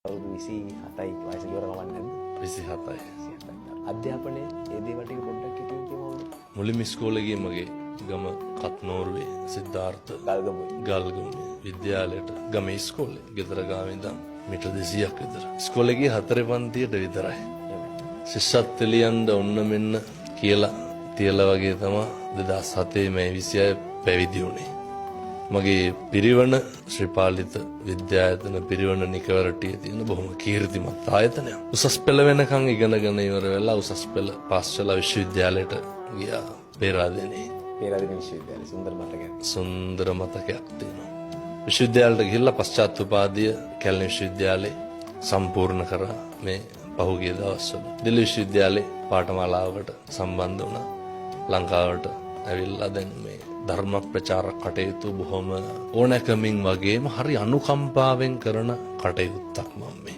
අවුරුදු 27යි වයස ඉවර ගමන් නැද්ද? 27යි. අධ්‍යාපනයේ ඒ දේවල් ටික පොඩ්ඩක් හිතින් කියමු. මුලින්ම ඉස්කෝලේ ගියේ මගේ ගම කත්නෝරුවේ සිද්ධාර්ථ ගල්ගමුවේ විද්‍යාලයට ගමේ ඉස්කෝලේ ගෙදර ගාවේ ඉඳන් මීටර් 200ක් විතර. ඉස්කෝලේ ගියේ 4 පන්තියට විතරයි. ශිෂ්‍යත්ව ලියන්න ඔන්න මෙන්න කියලා තියලා වගේ තමයි 2007 මේ 26 පැවිදි වුණේ. මගේ පිරිවන ශ්‍රීපාලිත විද්‍යායතන පිරිවන නිකවරටියේ තියෙන බොහොම කීර්තිමත් ආයතනයක්. උසස් පෙළ වෙනකන් ඉගෙනගෙන ඉවර වෙලා උසස් පෙළ පාස් වෙලා විශ්වවිද්‍යාලයට ගියා පේරාදෙණියේ. පේරාදෙණිය විශ්වවිද්‍යාලය සුන්දර මතකයක්. සුන්දර මතකයක් තියෙනවා. විශ්වවිද්‍යාලයට ගිහිල්ලා පශ්චාත් උපාධිය කැලණි විශ්වවිද්‍යාලේ සම්පූර්ණ කරා මේ පහුගිය දවස්වල. දිල්ලි විශ්වවිද්‍යාලේ පාඨමාලාවකට සම්බන්ධ වුණා. ලංකාවට ඇවිල්ලා දැන් මේ ධර්ම ප්‍රචාර කටයුතු බොහොම ඕනෑකමින් වගේම හරි අනුකම්පාවෙන් කරන කටයුත්තක් මම මේ